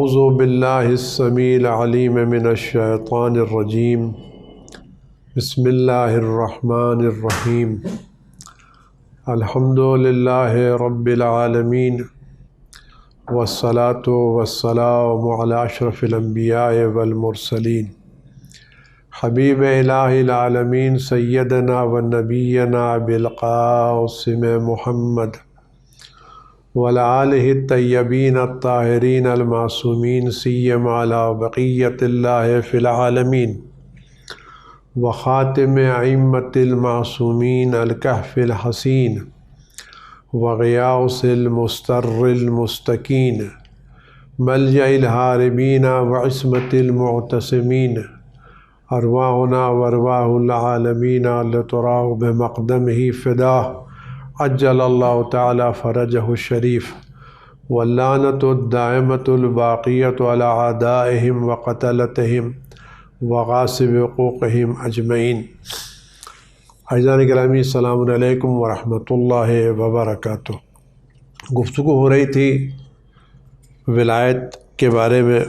اعوذ باللہ السمیع العلیم من الشیطان الرجیم بسم اللہ الرحمن الرحیم الحمد للہ رب العالمین والصلاة والسلام علی اشرف الانبیاء والمرسلین حبیب الہ العالمین سیدنا و نبینا بالقاسم محمد وعلی آلہ الطیبین الطاہرین المعصومین سیما علی بقیت اللہ فی العالمین وخاتم ائمۃ المعصومین الکہف الحسین وغیاث المستر المستکین ملجأ الہاربین وعصمت المعتصمین ارواحنا وارواح العالمین لتراہ بمقدمہ فداہ عجل اللہ تعالی فرجہ الشریف واللعنۃ الدائمۃ الباقیۃ علی اعدائہم وقتلتہم وغاصب حقوقہم اجمعین۔ عزیزان گرامی السلام علیکم ورحمۃ اللہ وبرکاتہ۔ گفتگو ہو رہی تھی ولایت کے بارے میں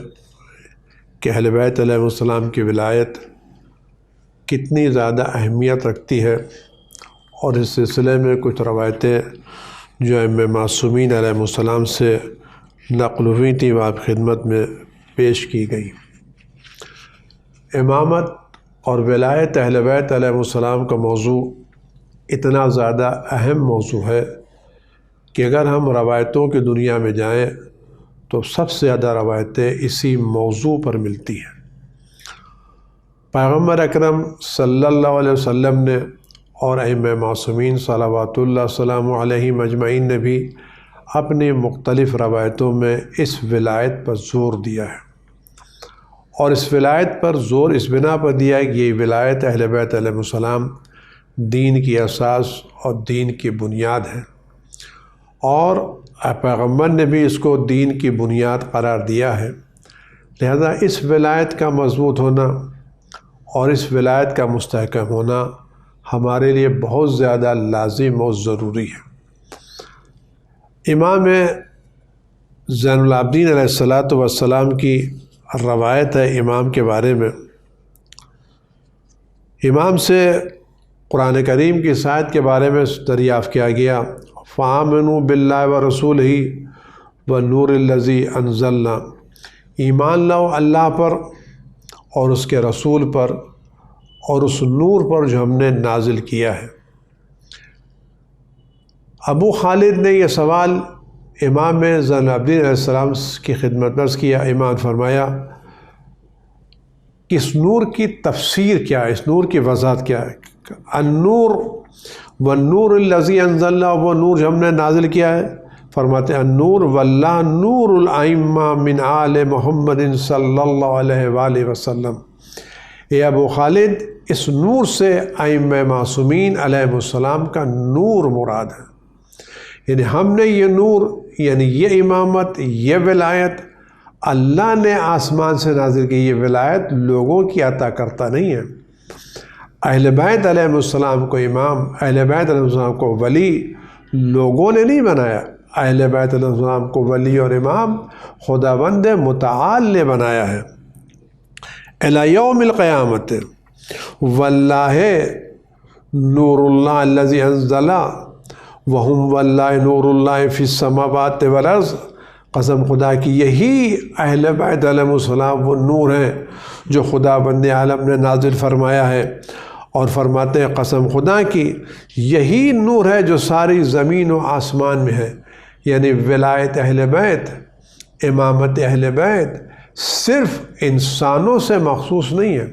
کہ اہل بیت علیہ السلام کی ولایت کتنی زیادہ اہمیت رکھتی ہے، اور اس سلسلے میں کچھ روایتیں جو ائمہ معصومین علیہ السلام سے نقل ہوئی تھیں وہ آپ خدمت میں پیش کی گئی۔ امامت اور ولایت اہل بیت علیہ السلام کا موضوع اتنا زیادہ اہم موضوع ہے کہ اگر ہم روایتوں کی دنیا میں جائیں تو سب سے زیادہ روایتیں اسی موضوع پر ملتی ہیں۔ پیغمبر اکرم صلی اللہ علیہ وسلم نے اور ائمہ معصومین صلوات اللہ وسلام علیہم اجمعین نے بھی اپنی مختلف روایتوں میں اس ولایت پر زور دیا ہے، اور اس ولایت پر زور اس بنا پر دیا ہے کہ یہ ولایت اہل بیت علیہ السلام دین کی اساس اور دین کی بنیاد ہے، اور پیغمبر نے بھی اس کو دین کی بنیاد قرار دیا ہے۔ لہذا اس ولایت کا مضبوط ہونا اور اس ولایت کا مستحکم ہونا ہمارے لیے بہت زیادہ لازم و ضروری ہے۔ امام زین العابدین علیہ السلام کی روایت ہے امام کے بارے میں۔ امام سے قرآن کریم کی آیت کے بارے میں دریافت کیا گیا، فآمنوا باللہ ورسولہ والنور الذی انزلنا، ایمان لاؤ اللہ پر اور اس کے رسول پر اور اس نور پر جو ہم نے نازل کیا ہے۔ ابو خالد نے یہ سوال امام زین العابدین علیہ السلام کی خدمت میں کیا۔ امام فرمایا کہ اس نور کی تفسیر کیا ہے، اس نور کی وضاحت کیا ہے؟ النور والنور الذی انزلنا، وہ نور جو ہم نے نازل کیا ہے، فرماتے ہیں النور واللہ نور الائمہ من آل محمد صلی اللہ علیہ وآلہ وسلم۔ اے ابو خالد، اس نور سے ائمہ معصومین علیہ السلام کا نور مراد ہے، یعنی ہم نے یہ نور، یعنی یہ امامت، یہ ولایت اللہ نے آسمان سے نازل کی۔ یہ ولایت لوگوں کی عطا کرتا نہیں ہے۔ اہل بیت علیہ السلام کو امام، اہل بیت علیہ السلام کو ولی لوگوں نے نہیں بنایا۔ اہل بیت علیہ السلام کو ولی اور امام خداوند متعال نے بنایا ہے۔ الی یوم القیامت واللہ نور اللہ الذی انزل وہم واللہ نور اللہ فی السماوات والارض، قسم خدا کی یہی اہل بیت علیہ السلام وہ نور ہیں جو خدا بند عالم نے نازل فرمایا ہے، اور فرماتے ہیں قسم خدا کی یہی نور ہے جو ساری زمین و آسمان میں ہے۔ یعنی ولایت اہل بیت، امامت اہل بیت صرف انسانوں سے مخصوص نہیں ہے۔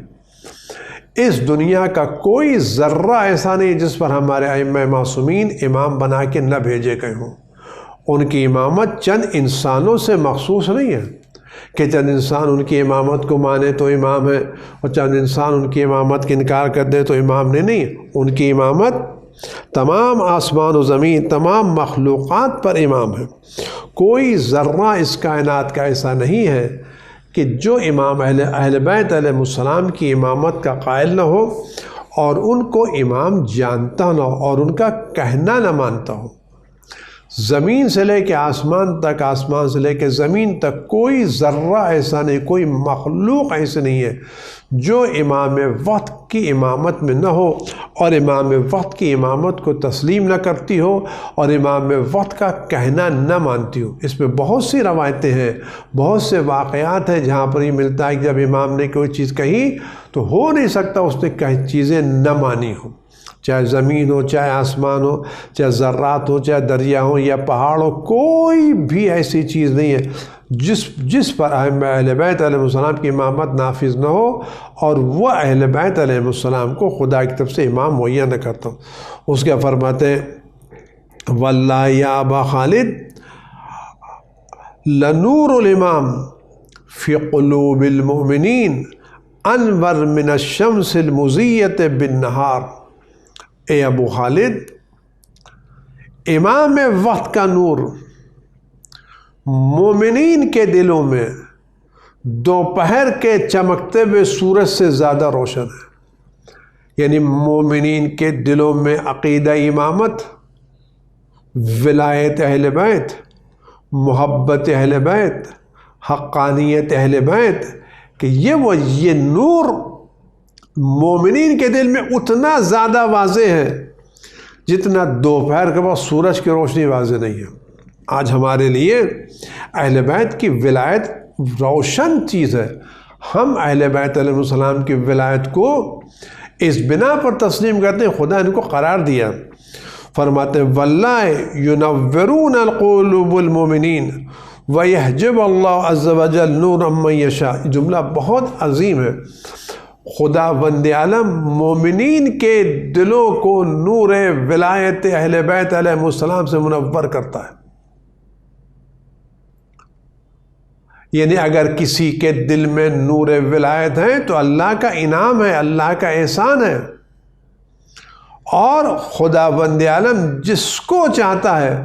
اس دنیا کا کوئی ذرہ ایسا نہیں جس پر ہمارے ائمہ معصومین امام بنا کے نہ بھیجے گئے ہوں۔ ان کی امامت چند انسانوں سے مخصوص نہیں ہے کہ چند انسان ان کی امامت کو مانے تو امام ہے اور چند انسان ان کی امامت کا انکار کر دے تو امام نہیں۔ ان کی امامت تمام آسمان و زمین، تمام مخلوقات پر امام ہے۔ کوئی ذرہ اس کائنات کا ایسا نہیں ہے کہ جو امام اہل بیت علیہ السلام کی امامت کا قائل نہ ہو اور ان کو امام جانتا نہ ہو اور ان کا کہنا نہ مانتا ہو۔ زمین سے لے کے آسمان تک، آسمان سے لے کے زمین تک کوئی ذرہ ایسا نہیں، کوئی مخلوق ایسے نہیں ہے جو امام وقت کی امامت میں نہ ہو اور امام وقت کی امامت کو تسلیم نہ کرتی ہو اور امام وقت کا کہنا نہ مانتی ہو۔ اس میں بہت سی روایتیں ہیں، بہت سے واقعات ہیں جہاں پر یہ ملتا ہے کہ جب امام نے کوئی چیز کہی تو ہو نہیں سکتا اس نے چیزیں نہ مانی ہوں، چاہے زمین ہو، چاہے آسمان ہو، چاہے ذرات ہو، چاہے دریا ہو یا پہاڑ ہو، کوئی بھی ایسی چیز نہیں ہے جس پر اہل بیت علیہ السلام کی امامت نافذ نہ ہو اور وہ اہل بیت علیہ السلام کو خدا کی طرف سے امام مہیا نہ کرتا ہو۔ اس کے فرماتے ہیں واللہ یا ابا خالد لنور الامام فی قلوب المؤمنین انور من الشمس المضیۃ بالنہار۔ اے ابو خالد، امام وقت کا نور مومنین کے دلوں میں دوپہر کے چمکتے ہوئے سورج سے زیادہ روشن ہے۔ یعنی مومنین کے دلوں میں عقیدہ امامت، ولایت اہل بیت، محبت اہل بیت، حقانیت اہل بیت، کہ یہ نور مومنین کے دل میں اتنا زیادہ واضح ہے جتنا دوپہر کے وقت سورج کی روشنی واضح نہیں ہے۔ آج ہمارے لیے اہل بیت کی ولایت روشن چیز ہے۔ ہم اہل بیت علیہ السلام کی ولایت کو اس بنا پر تسلیم کرتے ہیں، خدا ان کو قرار دیا۔ فرماتے ہیں واللہ ینورون القلوب المؤمنین ویحجب اللہ عز وجل نورا من یشاء۔ جملہ بہت عظیم ہے۔ خدا وند عالم مومنین کے دلوں کو نور ولایت اہل بیت علیہ السلام سے منور کرتا ہے۔ یعنی اگر کسی کے دل میں نور ولایت ہے تو اللہ کا انعام ہے، اللہ کا احسان ہے، اور خدا وند عالم جس کو چاہتا ہے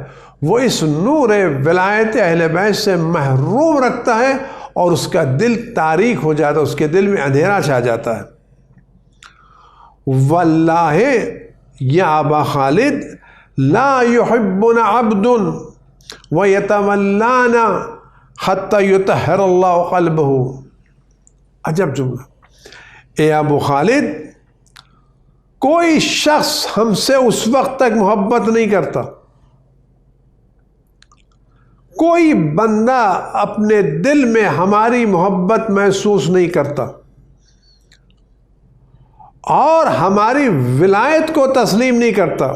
وہ اس نور ولایت اہل بیت سے محروم رکھتا ہے اور اس کا دل تاریک ہو جاتا ہے، اس کے دل میں اندھیرا چھا جاتا ہے۔ واللہ یا ابا خالد لا يحبنا عبد ويتولانا حتى يطهر اللہ قلبہ۔ عجب جملہ۔ اے ابو خالد، کوئی شخص ہم سے اس وقت تک محبت نہیں کرتا، کوئی بندہ اپنے دل میں ہماری محبت محسوس نہیں کرتا اور ہماری ولایت کو تسلیم نہیں کرتا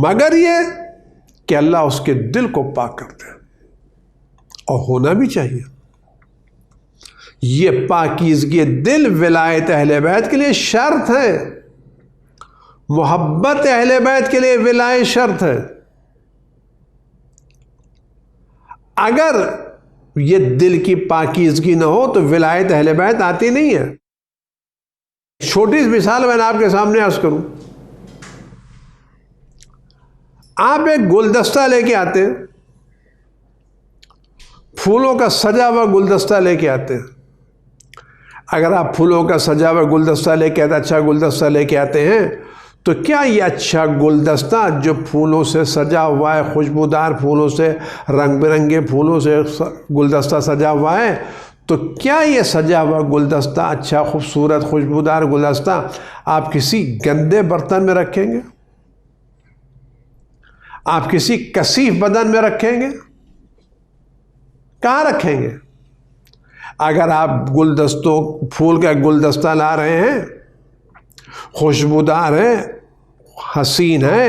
مگر یہ کہ اللہ اس کے دل کو پاک کرتے ہیں، اور ہونا بھی چاہیے۔ یہ پاکیزگی دل ولایت اہل بیت کے لیے شرط ہے، محبت اہل بیت کے لیے ولایت شرط ہے۔ اگر یہ دل کی پاکیزگی نہ ہو تو ولایت اہل بیت آتی نہیں ہے۔ چھوٹی سی مثال میں آپ کے سامنے عرض کروں، آپ ایک گلدستہ لے کے آتے ہیں، پھولوں کا سجا ہوا گلدستہ لے کے آتے ہیں۔ اگر آپ پھولوں کا سجا ہوا گلدستہ لے کے آتے، اچھا گلدستہ لے کے آتے ہیں، تو کیا یہ اچھا گلدستہ جو پھولوں سے سجا ہوا ہے، خوشبودار پھولوں سے، رنگ برنگے پھولوں سے گلدستہ سجا ہوا ہے، تو کیا یہ سجا ہوا گلدستہ، اچھا خوبصورت خوشبودار گلدستہ آپ کسی گندے برتن میں رکھیں گے؟ آپ کسی کثیف بدن میں رکھیں گے؟ کہاں رکھیں گے؟ اگر آپ گلدستوں پھول کا گلدستہ لا رہے ہیں، خوشبودار ہے، حسین ہے،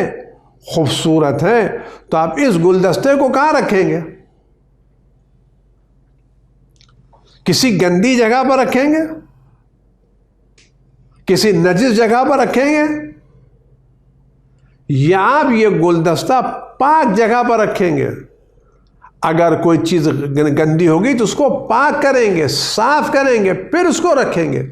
خوبصورت ہے، تو آپ اس گلدستے کو کہاں رکھیں گے؟ کسی گندی جگہ پر رکھیں گے؟ کسی نجس جگہ پر رکھیں گے؟ یا آپ یہ گلدستہ پاک جگہ پر رکھیں گے؟ اگر کوئی چیز گندی ہوگی تو اس کو پاک کریں گے، صاف کریں گے، پھر اس کو رکھیں گے۔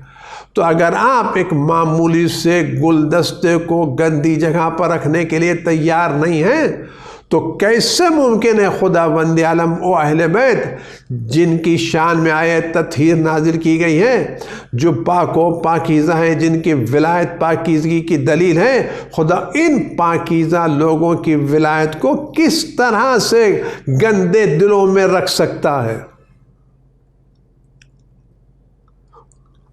تو اگر آپ ایک معمولی سے گلدستے کو گندی جگہ پر رکھنے کے لیے تیار نہیں ہیں تو کیسے ممکن ہے خدا بند عالم و اہل بیت جن کی شان میں آیت تطہیر نازل کی گئی ہے، جو پاک و پاکیزہ ہیں، جن کی ولایت پاکیزگی کی دلیل ہے، خدا ان پاکیزہ لوگوں کی ولایت کو کس طرح سے گندے دلوں میں رکھ سکتا ہے؟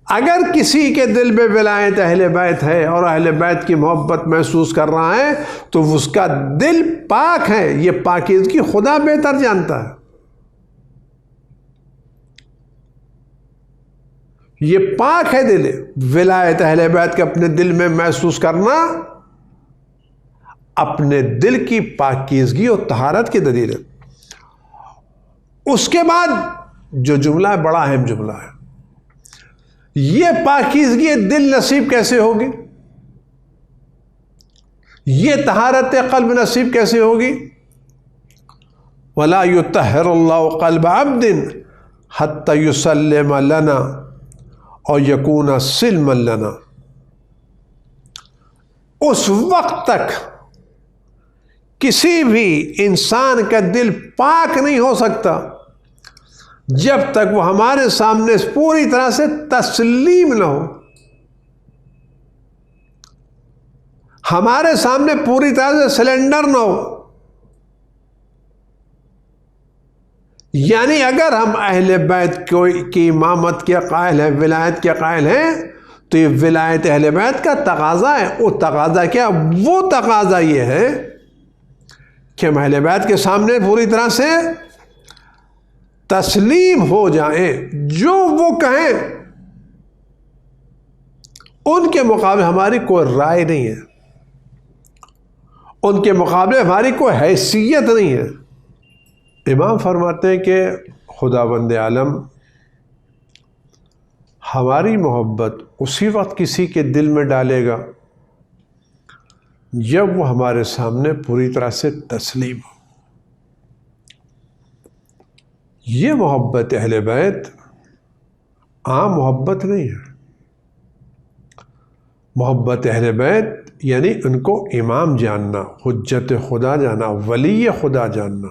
اگر کسی کے دل میں ولایت اہل بیت ہے اور اہل بیت کی محبت محسوس کر رہا ہے تو اس کا دل پاک ہے، یہ پاکیزگی خدا بہتر جانتا ہے۔ یہ پاک ہے دل، ولایت اہل بیت کے اپنے دل میں محسوس کرنا اپنے دل کی پاکیزگی اور طہارت کی دلیل ہے۔ اس کے بعد جو جملہ ہے بڑا اہم جملہ ہے، یہ پاکیزگی دل نصیب کیسے ہوگی؟ یہ طہارت قلب نصیب کیسے ہوگی؟ وَلَا يُطَهِّرُ اللَّهُ قَلْبَ عَبْدٍ حَتَّى يُسَلِّمَ لَنَا اور يَكُونَ سِلْمًا لَنَا۔ اس وقت تک کسی بھی انسان کا دل پاک نہیں ہو سکتا جب تک وہ ہمارے سامنے پوری طرح سے تسلیم نہ ہو، ہمارے سامنے پوری طرح سے سلنڈر نہ ہو۔ یعنی اگر ہم اہل بیت کی امامت کے قائل ہیں، ولایت کے قائل ہیں، تو یہ ولایت اہل بیت کا تقاضا ہے۔ وہ تقاضا کیا؟ وہ تقاضا یہ ہے کہ ہم اہل بیت کے سامنے پوری طرح سے تسلیم ہو جائیں، جو وہ کہیں ان کے مقابلے ہماری کوئی رائے نہیں ہے، ان کے مقابلے ہماری کوئی حیثیت نہیں ہے۔ امام فرماتے ہیں کہ خداوند عالم ہماری محبت اسی وقت کسی کے دل میں ڈالے گا جب وہ ہمارے سامنے پوری طرح سے تسلیم ہو۔ یہ محبت اہل بیت عام محبت نہیں ہے۔ محبت اہل بیت یعنی ان کو امام جاننا، حجت خدا جاننا، ولی خدا جاننا،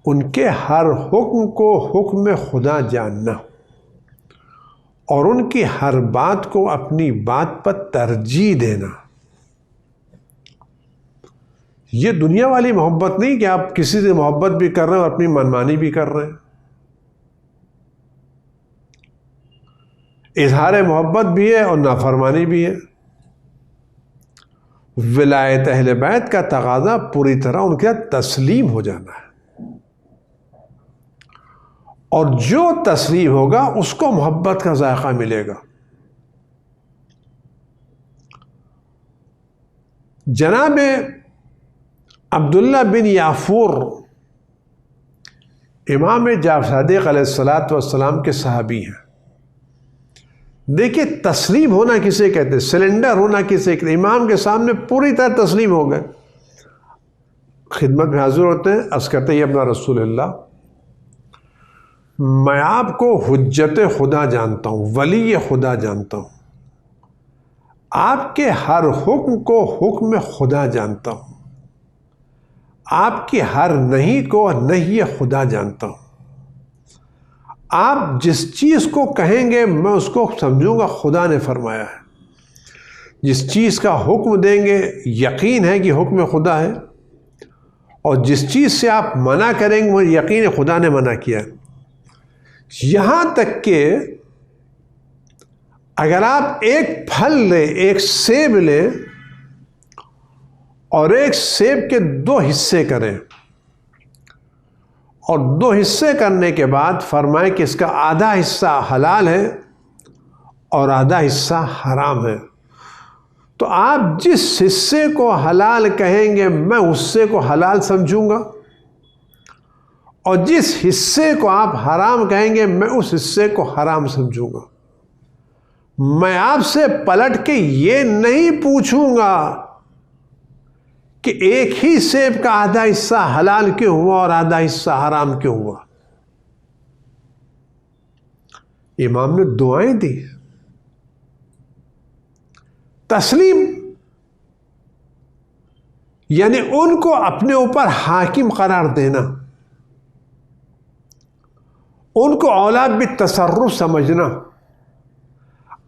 ان کے ہر حکم کو حکم خدا جاننا اور ان کی ہر بات کو اپنی بات پر ترجیح دینا۔ یہ دنیا والی محبت نہیں کہ آپ کسی سے محبت بھی کر رہے ہیں اور اپنی منمانی بھی کر رہے ہیں۔ اظہار محبت بھی ہے اور نافرمانی بھی ہے۔ ولایت اہل بیت کا تقاضا پوری طرح ان کے تسلیم ہو جانا ہے، اور جو تسلیم ہوگا اس کو محبت کا ذائقہ ملے گا۔ جناب عبداللہ بن یافور امام جعفر صادق علیہ السلام کے صحابی ہیں۔ دیکھیے تسلیم ہونا کسے کہتے ہیں، سلنڈر ہونا کسے کہتے ہیں۔ امام کے سامنے پوری طرح تسلیم ہو گئے، خدمت میں حاضر ہوتے ہیں، عرض کرتے ہیں یا ابن رسول اللہ، میں آپ کو حجت خدا جانتا ہوں، ولی خدا جانتا ہوں، آپ کے ہر حکم کو حکم خدا جانتا ہوں، آپ کی ہر نہیں کو نہیں خدا جانتا ہوں، آپ جس چیز کو کہیں گے میں اس کو سمجھوں گا خدا نے فرمایا ہے، جس چیز کا حکم دیں گے یقین ہے کہ حکم خدا ہے، اور جس چیز سے آپ منع کریں گے وہ یقین خدا نے منع کیا ہے۔ یہاں تک کہ اگر آپ ایک پھل لیں، ایک سیب لیں اور ایک سیب کے 2 حصے کریں اور 2 حصے کرنے کے بعد فرمائیں کہ اس کا آدھا حصہ حلال ہے اور آدھا حصہ حرام ہے، تو آپ جس حصے کو حلال کہیں گے میں اس حصے کو حلال سمجھوں گا، اور جس حصے کو آپ حرام کہیں گے میں اس حصے کو حرام سمجھوں گا۔ میں آپ سے پلٹ کے یہ نہیں پوچھوں گا کہ ایک ہی سیب کا آدھا حصہ حلال کیوں ہوا اور آدھا حصہ حرام کیوں ہوا۔ امام نے دعائیں دی، تسلیم۔ یعنی ان کو اپنے اوپر حاکم قرار دینا، ان کو اولا بالتصرف سمجھنا۔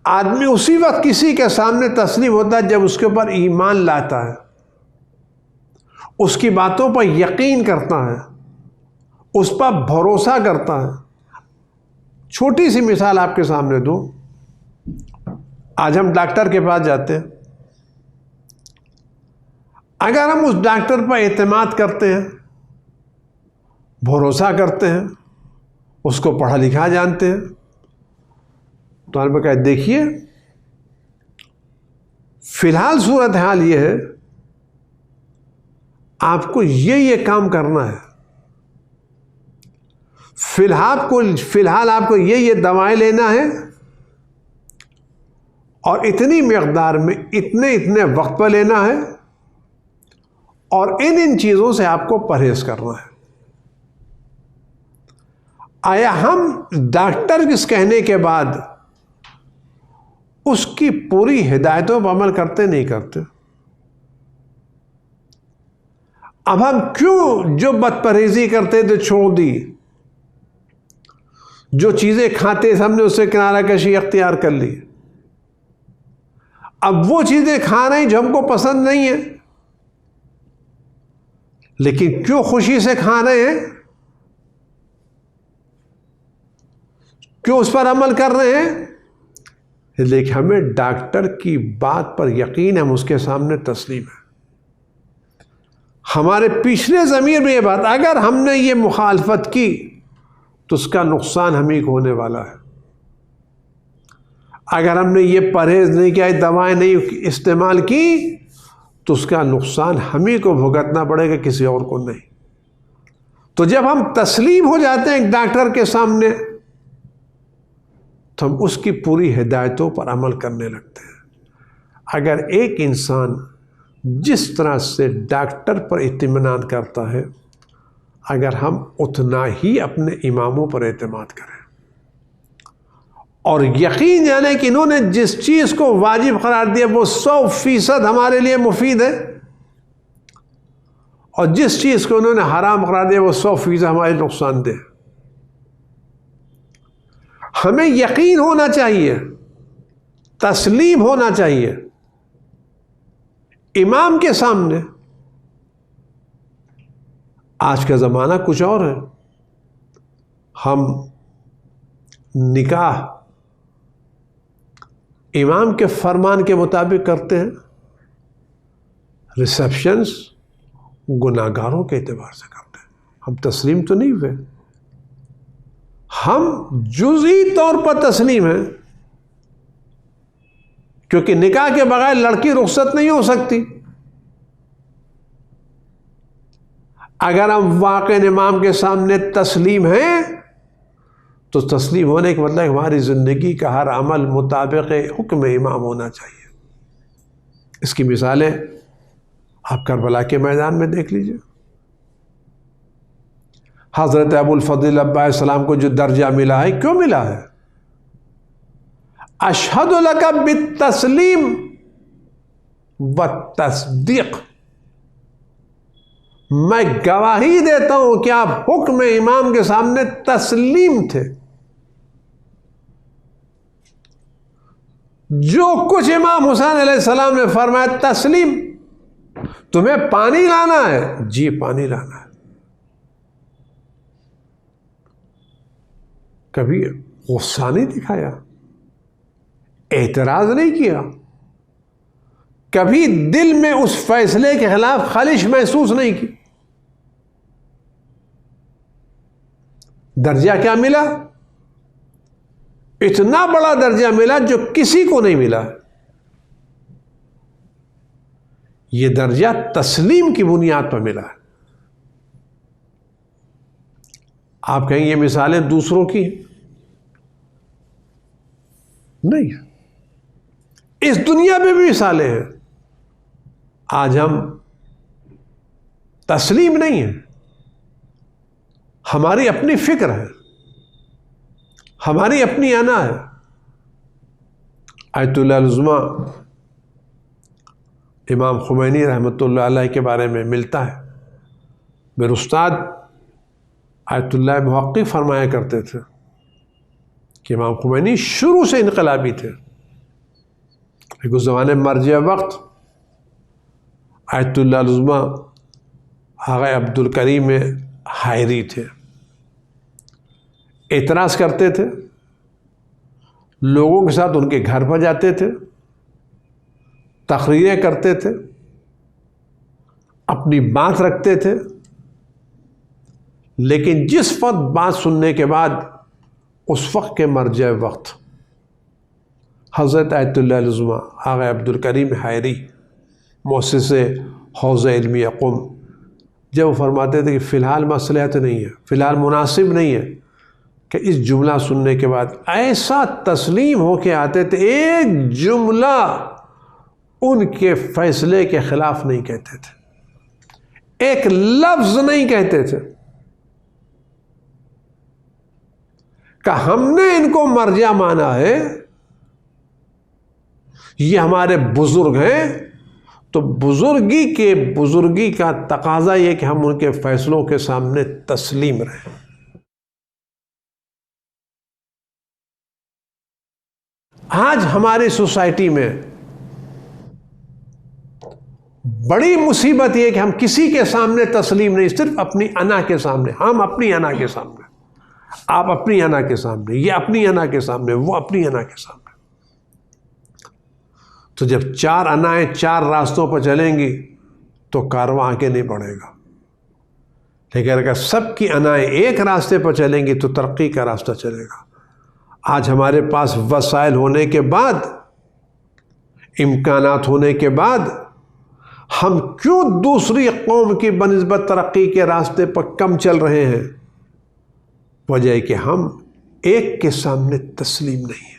آدمی اسی وقت کسی کے سامنے تسلیم ہوتا ہے جب اس کے اوپر ایمان لاتا ہے، اس کی باتوں پر یقین کرتا ہے، اس پر بھروسہ کرتا ہے۔ چھوٹی سی مثال آپ کے سامنے دوں۔ آج ہم ڈاکٹر کے پاس جاتے ہیں، اگر ہم اس ڈاکٹر پر اعتماد کرتے ہیں، بھروسہ کرتے ہیں، اس کو پڑھا لکھا جانتے ہیں، تو ہم کہتے دیکھیے فی الحال صورتحال یہ ہے، آپ کو یہ کام کرنا ہے، فی الحال آپ کو یہ دوائیں لینا ہے، اور اتنی مقدار میں اتنے وقت پر لینا ہے، اور ان چیزوں سے آپ کو پرہیز کرنا ہے۔ آیا ہم ڈاکٹر کس کہنے کے بعد اس کی پوری ہدایتوں پر عمل کرتے نہیں کرتے؟ اب ہم کیوں جو بد پرہیزی کرتے تھے چھوڑ دی، جو چیزیں کھاتے ہم نے اس سے کنارہ کشی اختیار کر لی، اب وہ چیزیں کھا رہے ہیں جو ہم کو پسند نہیں ہیں، لیکن کیوں خوشی سے کھا رہے ہیں؟ کیوں اس پر عمل کر رہے ہیں؟ لیکن ہمیں ڈاکٹر کی بات پر یقین ہے، ہم اس کے سامنے تسلیم ہے۔ ہمارے پچھلے ضمیر میں یہ بات، اگر ہم نے یہ مخالفت کی تو اس کا نقصان ہمیں کو ہونے والا ہے، اگر ہم نے یہ پرہیز نہیں کیا، دوائیں نہیں استعمال کی، تو اس کا نقصان ہمیں کو بھگتنا پڑے گا، کسی اور کو نہیں۔ تو جب ہم تسلیم ہو جاتے ہیں ایک ڈاکٹر کے سامنے، تو ہم اس کی پوری ہدایتوں پر عمل کرنے لگتے ہیں۔ اگر ایک انسان جس طرح سے ڈاکٹر پر اطمینان کرتا ہے، اگر ہم اتنا ہی اپنے اماموں پر اعتماد کریں، اور یقین جانے کہ انہوں نے جس چیز کو واجب قرار دیا وہ 100% ہمارے لیے مفید ہے، اور جس چیز کو انہوں نے حرام قرار دیا وہ 100% ہمارے نقصان دہ۔ ہمیں یقین ہونا چاہیے، تسلیم ہونا چاہیے امام کے سامنے۔ آج کا زمانہ کچھ اور ہے، ہم نکاح امام کے فرمان کے مطابق کرتے ہیں، ریسیپشنز گناہگاروں کے اعتبار سے کرتے ہیں۔ ہم تسلیم تو نہیں ہوئے، ہم جزئی طور پر تسلیم ہیں، کیونکہ نکاح کے بغیر لڑکی رخصت نہیں ہو سکتی۔ اگر ہم واقع امام کے سامنے تسلیم ہیں تو تسلیم ہونے کے مطلب ہماری زندگی کا ہر عمل مطابق حکم امام ہونا چاہیے۔ اس کی مثالیں آپ کربلا کے میدان میں دیکھ لیجئے۔ حضرت ابو الفضل عباس علیہ السلام کو جو درجہ ملا ہے، کیوں ملا ہے؟ اشہد لک بالتسلیم والتصدیق، میں گواہی دیتا ہوں کہ آپ حکم امام کے سامنے تسلیم تھے۔ جو کچھ امام حسین علیہ السلام نے فرمایا تسلیم۔ تمہیں پانی لانا ہے؟ جی پانی لانا ہے۔ کبھی غصہ نہیں دکھایا، اعتراض نہیں کیا، کبھی دل میں اس فیصلے کے خلاف خلش محسوس نہیں کی۔ درجہ کیا ملا؟ اتنا بڑا درجہ ملا جو کسی کو نہیں ملا۔ یہ درجہ تسلیم کی بنیاد پر ملا ہے۔ آپ کہیں یہ مثالیں دوسروں کی نہیں، اس دنیا میں بھی مثالیں ہیں۔ آج ہم تسلیم نہیں ہیں، ہماری اپنی فکر ہے، ہماری اپنی انا ہے۔ آیت اللہ العظمیٰ امام خمینی رحمۃ اللہ علیہ کے بارے میں ملتا ہے۔ میرے استاد آیت اللہ محقی فرمایا کرتے تھے کہ امام خمینی شروع سے انقلابی تھے۔ اس زمانے مرجع وقت آیت اللہ العظمیٰ آغا عبد الکریم حائری تھے۔ اعتراض کرتے تھے، لوگوں کے ساتھ ان کے گھر پر جاتے تھے، تقریریں کرتے تھے، اپنی بات رکھتے تھے، لیکن جس وقت بات سننے کے بعد اس وقت کے مرجع وقت حضرت آیت اللہ العظمیٰ آغا عبد الکریم حائری مؤسس حوزہ علمیہ قم، جب وہ فرماتے تھے کہ فی الحال مصلحت نہیں ہے، فی الحال مناسب نہیں ہے، کہ اس جملہ سننے کے بعد ایسا تسلیم ہو کے آتے تھے، ایک جملہ ان کے فیصلے کے خلاف نہیں کہتے تھے، ایک لفظ نہیں کہتے تھے، کہ ہم نے ان کو مرجع مانا ہے، یہ ہمارے بزرگ ہیں، تو بزرگی کا تقاضا یہ کہ ہم ان کے فیصلوں کے سامنے تسلیم رہیں۔ آج ہماری سوسائٹی میں بڑی مصیبت یہ کہ ہم کسی کے سامنے تسلیم نہیں، صرف اپنی انا کے سامنے، ہم اپنی انا کے سامنے، آپ اپنی انا کے سامنے، یہ اپنی انا کے سامنے، وہ اپنی انا کے سامنے۔ تو جب چار انائیں چار راستوں پر چلیں گی تو کارواں آگے نہیں بڑھے گا، لیکن اگر سب کی انائیں ایک راستے پر چلیں گی تو ترقی کا راستہ چلے گا۔ آج ہمارے پاس وسائل ہونے کے بعد، امکانات ہونے کے بعد، ہم کیوں دوسری قوم کی بنسبت ترقی کے راستے پر کم چل رہے ہیں؟ وجہ ہے کہ ہم ایک کے سامنے تسلیم نہیں ہیں،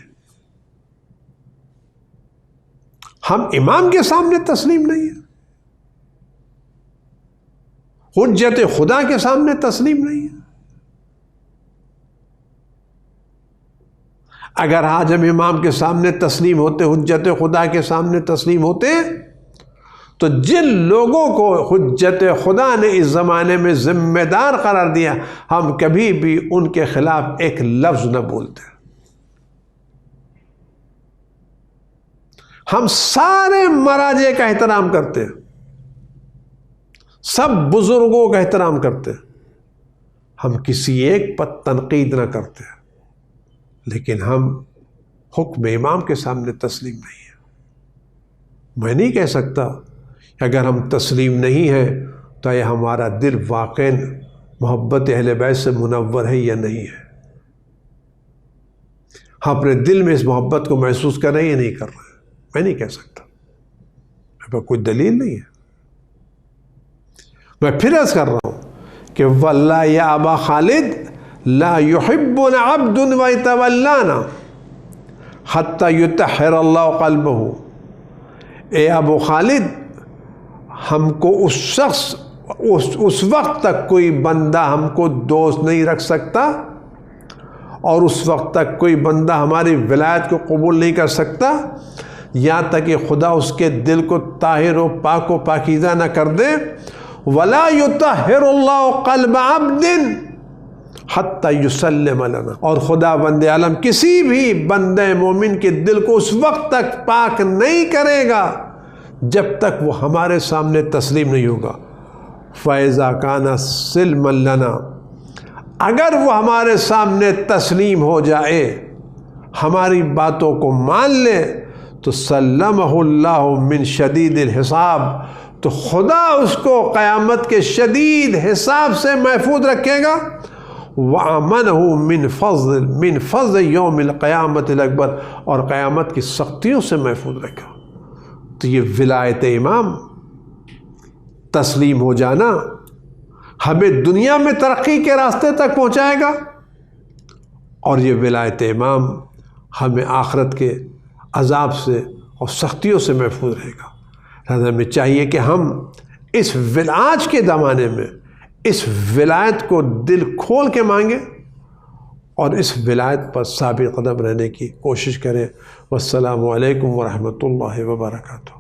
ہم امام کے سامنے تسلیم نہیں ہیں، حجت خدا کے سامنے تسلیم نہیں ہیں۔ اگر آج ہم امام کے سامنے تسلیم ہوتے، حجت خدا کے سامنے تسلیم ہوتے، تو جن لوگوں کو حجت خدا نے اس زمانے میں ذمہ دار قرار دیا، ہم کبھی بھی ان کے خلاف ایک لفظ نہ بولتے۔ ہم سارے مراجع کا احترام کرتے ہیں، سب بزرگوں کا احترام کرتے ہیں، ہم کسی ایک پر تنقید نہ کرتے، لیکن ہم حکم امام کے سامنے تسلیم نہیں ہیں۔ میں نہیں کہہ سکتا کہ اگر ہم تسلیم نہیں ہیں تو یہ ہمارا دل واقعاً محبت اہل بیت سے منور ہے یا نہیں ہے، ہم اپنے دل میں اس محبت کو محسوس کر رہے ہیں یا نہیں کر رہے ہیں، میں نہیں کہہ سکتا، میرے پاس کوئی دلیل نہیں ہے۔ میں پھر عرض کر رہا ہوں کہ واللہ یا ابا خالد لا يحبنا عبد ويتولانا حتى يطهر اللہ قلبہ، اے ابو خالد، ہم کو اس وقت تک کوئی بندہ ہم کو دوست نہیں رکھ سکتا، اور اس وقت تک کوئی بندہ ہماری ولایت کو قبول نہیں کر سکتا یہاں تک کہ خدا اس کے دل کو طاہر و پاک و پاکیزہ نہ کر دے۔ وَلَا يُطَهِّرُ اللَّهُ قَلْبَ عَبْدٍ حَتَّى يُسَلِّمَ لَنَا، اور خدا بند عالم کسی بھی بندے مومن کے دل کو اس وقت تک پاک نہیں کرے گا جب تک وہ ہمارے سامنے تسلیم نہیں ہوگا۔ فَإِذَا كَانَ سِلْمًا لَنَا، اگر وہ ہمارے سامنے تسلیم ہو جائے، ہماری باتوں کو مان لے، تو سلمہ اللہ من شدید الحساب، تو خدا اس کو قیامت کے شدید حساب سے محفوظ رکھے گا۔ وَأَمَنَهُ مِنْ فَضْلِ يَوْمِ الْقِيَامَةِ الْأَكْبَرِ، اور قیامت کی سختیوں سے محفوظ رکھا۔ تو یہ ولایت امام، تسلیم ہو جانا، ہمیں دنیا میں ترقی کے راستے تک پہنچائے گا، اور یہ ولایت امام ہمیں آخرت کے عذاب سے اور سختیوں سے محفوظ رہے گا۔ لہذا ہمیں چاہیے کہ ہم اس آج کے زمانے میں اس ولایت کو دل کھول کے مانگیں اور اس ولایت پر ثابت قدم رہنے کی کوشش کریں۔ والسلام علیکم ورحمۃ اللہ وبرکاتہ۔